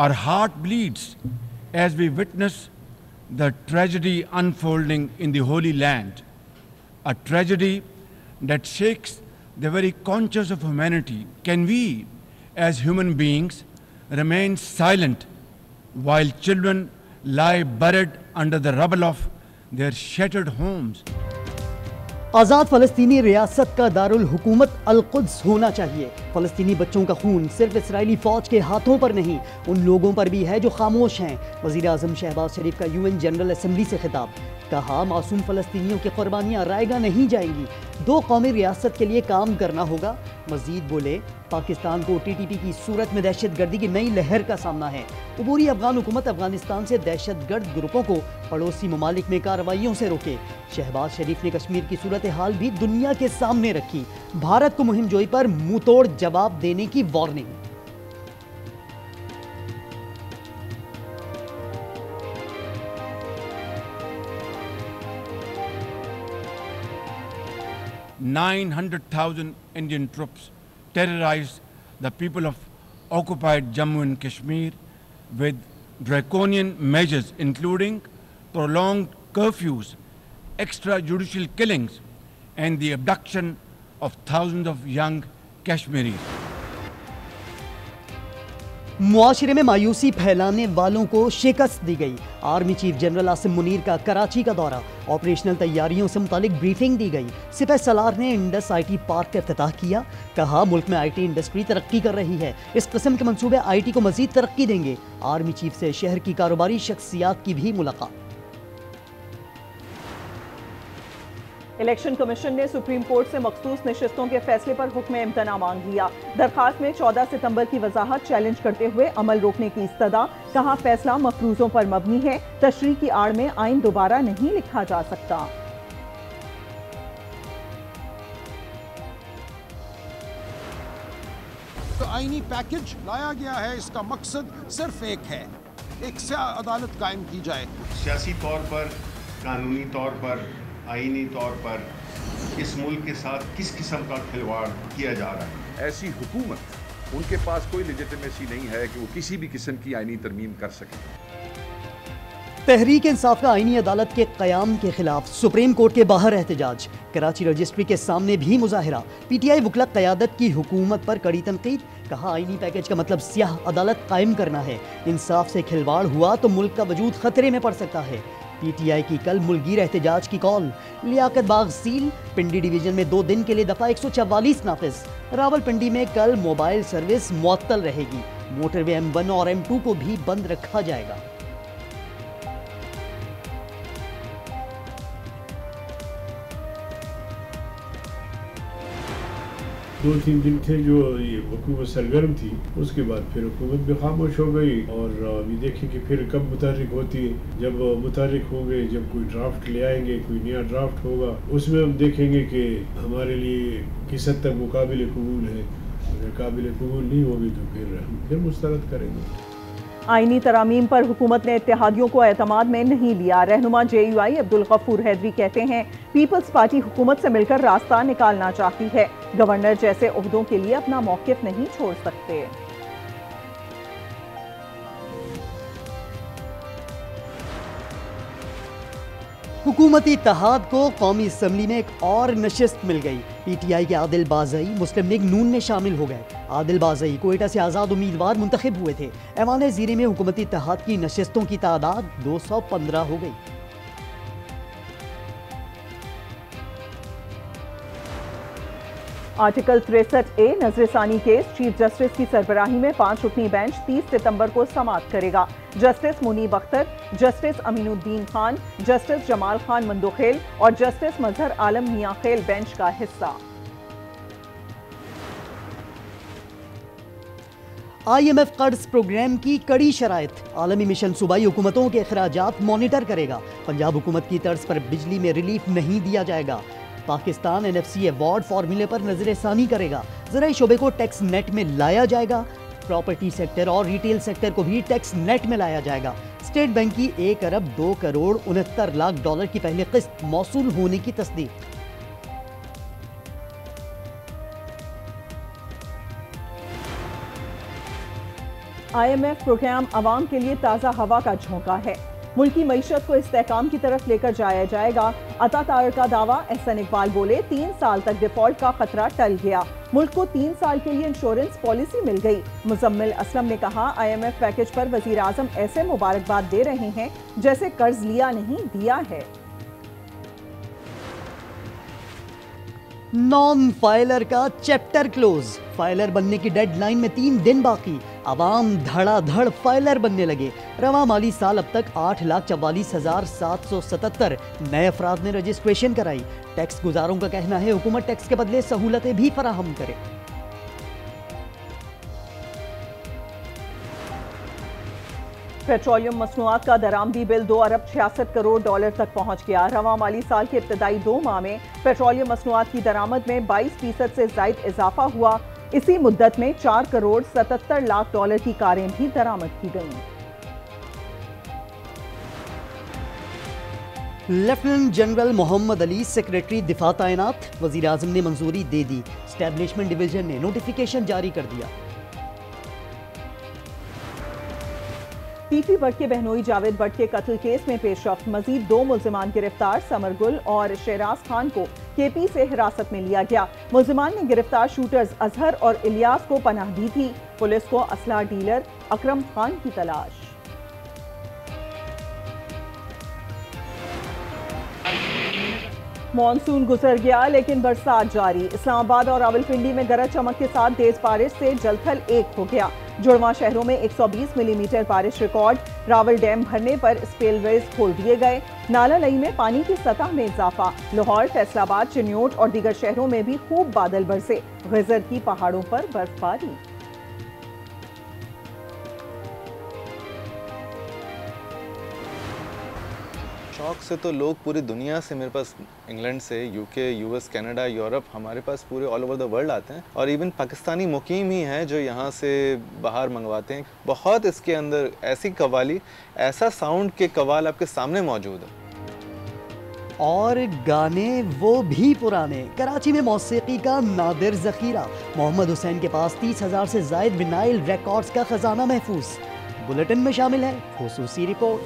Our heart bleeds as we witness the tragedy unfolding in the Holy Land, a tragedy that shakes the very conscience of humanity. Can we, as human beings, remain silent while children lie buried under the rubble of their shattered homes? आज़ाद फ़लस्तीनी रियासत का दारुल हुकूमत Al-Quds होना चाहिए। फ़लस्तीनी बच्चों का खून सिर्फ Israeli फ़ौज के हाथों पर नहीं, उन लोगों पर भी है जो खामोश हैं। वज़ीर आज़म शहबाज शरीफ का UN जनरल असेंबली से खिताब, कहा मासूम फ़लस्तीनियों की कुर्बानियाँ रायगा नहीं जाएंगी, दो कौमी रियासत के लिए काम करना होगा। मज़ीद बोले, पाकिस्तान को TTP की सूरत में दहशतगर्दी की नई लहर का सामना है। अबूरी अफगान हुकूमत अफगानिस्तान से दहशतगर्द ग्रुपों को पड़ोसी ममालिक में कार्रवाइयों से रोके। शहबाज शरीफ ने कश्मीर की सूरत हाल भी दुनिया के सामने रखी, भारत को मुहिम जोई पर मुंह तोड़ जवाब देने की warning. $900,000 Indian troops terrorized the people of occupied Jammu and Kashmir with draconian measures including prolonged curfews, extrajudicial killings and the abduction of thousands of young Kashmiris. मुआशरे में मायूसी फैलाने वालों को शिकस्त दी गई। Army chief general Asim Munir का कराची का दौरा, ऑपरेशनल तैयारियों से मुतालिक ब्रीफिंग दी गई। सिपह सलार ने इंडस IT पार्क का इफ्तिताह किया, कहा मुल्क में IT इंडस्ट्री तरक्की कर रही है, इस किस्म के मंसूबे IT को मजीद तरक्की देंगे। आर्मी चीफ से शहर की कारोबारी शख्सियात की भी मुलाकात। इलेक्शन कमीशन ने सुप्रीम कोर्ट से मखसूस नशिस्तों के फैसले पर हुक्म इम्तना मांग लिया। दरखास्त में 14 सितंबर की वजाहत चैलेंज करते हुए अमल रोकने की इस्तदा, कहा फैसला मफरूजों पर मबनी है, तशरीह की आड़ में आइन दोबारा नहीं लिखा जा सकता। तो आईनी पैकेज लाया गया है, इसका मकसद सिर्फ एक है, एक से अदालत कायम की जाए। सियासी तौर पर, कानूनी तौर पर, आईनी तौर पर इस मुल्क के साथ किस किस्म का खिलवाड़ किया जा रहा है। ऐसी हुकूमत, उनके पास कोई लेजिटिमेसी नहीं है कि वो किसी भी किस्म की आईनी तरमीम कर सके। तहरीक इंसाफ का आईनी अदालत के क़याम के खिलाफ सुप्रीम कोर्ट के बाहर एहतजाज, कराची रजिस्ट्री के सामने भी मुजाहिरा। PTI वकला क़यादत की हुकूमत पर कड़ी तनकीद, कहा आईनी पैकेज का मतलब सियाह अदालत कायम करना है, इंसाफ से खिलवाड़ हुआ तो मुल्क का वजूद खतरे में पड़ सकता है। PTI की कल मुल्कीर एहतजाज की कॉल, लियाकत बाग सील, पिंडी डिवीजन में 2 दिन के लिए दफा 144 नाफिज। रावलपिंडी में कल मोबाइल सर्विस मुअत्तल रहेगी, मोटरवे M1 और M2 को भी बंद रखा जाएगा। दो तीन दिन थे जो ये हुकूमत सरगर्म थी, उसके बाद फिर हुकूमत भी खामोश हो गई। और अभी देखें कि फिर कब मुतारिक होती है। जब मुतारिक होंगे, जब कोई ड्राफ्ट ले आएंगे, कोई नया ड्राफ्ट होगा, उसमें हम देखेंगे कि हमारे लिए किस हद तक वो काबिल कबूल है। अगर काबिल कबूल नहीं होगी तो फिर हम फिर मुस्तरद करेंगे। आईनी तरामीम पर हुकूमत ने इत्तेहादियों को एतमाद में नहीं लिया। रहनुमा JUI अब्दुल गफूर हैदरी कहते हैं पीपल्स पार्टी हुकूमत से मिलकर रास्ता निकालना चाहती है, गवर्नर जैसे ओहदों के लिए अपना मौकिफ नहीं छोड़ सकते। हुकूमती इत्तेहाद को कौमी असम्बली में एक और नशिस्त मिल गई। PTI के आदिल बाज़ई मुस्लिम लीग नून में शामिल हो गए। आदिल बाज़ई कोयटा से आज़ाद उम्मीदवार मुंतखब हुए थे। ऐवान ज़ीरे में हुकूमती इत्तेहाद की नशिस्तों की तादाद 215 हो गई। आर्टिकल 63A नजरसानी केस, चीफ जस्टिस की सरबराही में 5 रुकनी बेंच 30 सितंबर को समाअत करेगा। Justice Munib Akhtar, justice Aminuddin Khan, justice Jamal Khan Mandokhel और जस्टिस मजहर आलम मियाखेल बेंच का हिस्सा। IMF कर्ज प्रोग्राम की कड़ी शराइत, आलमी मिशन सूबाई हुकूमतों के अखराजात मॉनिटर करेगा। पंजाब हुकूमत की तर्ज पर बिजली में रिलीफ नहीं दिया जाएगा। पाकिस्तान NFC अवार्ड फार्मूले पर नजरसानी करेगा। ज़राई शोबे को टैक्स नेट में लाया जाएगा। प्रॉपर्टी सेक्टर और रिटेल सेक्टर को भी टैक्स नेट में लाया जाएगा। स्टेट बैंक की 1 अरब 2 करोड़ 69 लाख डॉलर की पहली किस्त मौसूल होने की तस्दीक। IMF प्रोग्राम आवाम के लिए ताज़ा हवा का झोंका है। मुल्की मईशत को इस्तेहकाम की तरफ लेकर जाया जाएगा। अता तारड़ का दावा, एहसन इकबाल बोले 3 साल तक डिफॉल्ट का खतरा टल गया। मुल्क को 3 साल के लिए इंश्योरेंस पॉलिसी मिल गई। मुजम्मिल असलम ने कहा, IMF पैकेज पर वजीर आजम ऐसे मुबारकबाद दे रहे हैं जैसे कर्ज लिया नहीं दिया है। नॉन फाइलर का चैप्टर क्लोज। फाइलर बनने की डेडलाइन में 3 दिन बाकी। आवाम धड़ाधड़ फाइलर बनने लगे। रवा माली साल अब तक 8,44,777 नए अफराद ने रजिस्ट्रेशन कराई। टैक्स गुजारों का कहना है हुकूमत टैक्स के बदले सहूलतें भी फराहम करे। पेट्रोलियम मसनूआत का दरामदी बिल 2 अरब 66 करोड़ डॉलर तक पहुंच गया। रवा माली साल के इब्तदाई 2 माह में पेट्रोलियम मसनूआत की दरामद में 22% से जायद इजाफा हुआ। इसी मुद्दत में 4 करोड़ 77 लाख डॉलर की कारें भी दरामद की गईं। Lieutenant general Mohammad Ali secretary दिफा तैनात। वजीर आजम ने मंजूरी दे दी। एस्टेब्लिशमेंट डिवीजन ने नोटिफिकेशन जारी कर दिया। पीपी भट्ट के बहनोई जावेद भट्ट के कत्ल केस में पेशरफ्त। मजीद 2 मुल्जिमान गिरफ्तार। समर गुल और शहराज खान को केपी से हिरासत में लिया गया। मुल्जिमान ने गिरफ्तार शूटर्स अजहर और इलियास को पनाह दी थी। पुलिस को असला डीलर अकरम खान की तलाश। मॉनसून गुजर गया लेकिन बरसात जारी। इस्लामाबाद और रावलपिंडी में गरज चमक के साथ तेज बारिश से जलथल एक हो गया। जुड़वा शहरों में 120 मिलीमीटर बारिश रिकॉर्ड। रावल डैम भरने पर स्पेलवेज खोल दिए गए। नाला लई में पानी की सतह में इजाफा। लाहौर, फैसलाबाद, चिन्योट और दीगर शहरों में भी खूब बादल बरसे। गजर की पहाड़ों पर बर्फबारी। शौक से तो लोग पूरी दुनिया से, मेरे पास इंग्लैंड से, यूके, यूएस, कनाडा, यूरोप, हमारे पास पूरे ऑल ओवर द वर्ल्ड आते हैं। और इवन पाकिस्तानी मुकीम ही हैं जो यहाँ से बाहर मंगवाते हैं। बहुत इसके अंदर ऐसी कवाली, ऐसा साउंड के कवाल आपके सामने मौजूद है। और गाने वो भी पुराने। कराची में मौसीकी का नादिर जखीरा। मोहम्मद हुसैन के पास 30,000 से जायद विनाइल रिकॉर्ड्स का खजाना महफूज। बुलेटिन में शामिल है खुसूसी रिपोर्ट।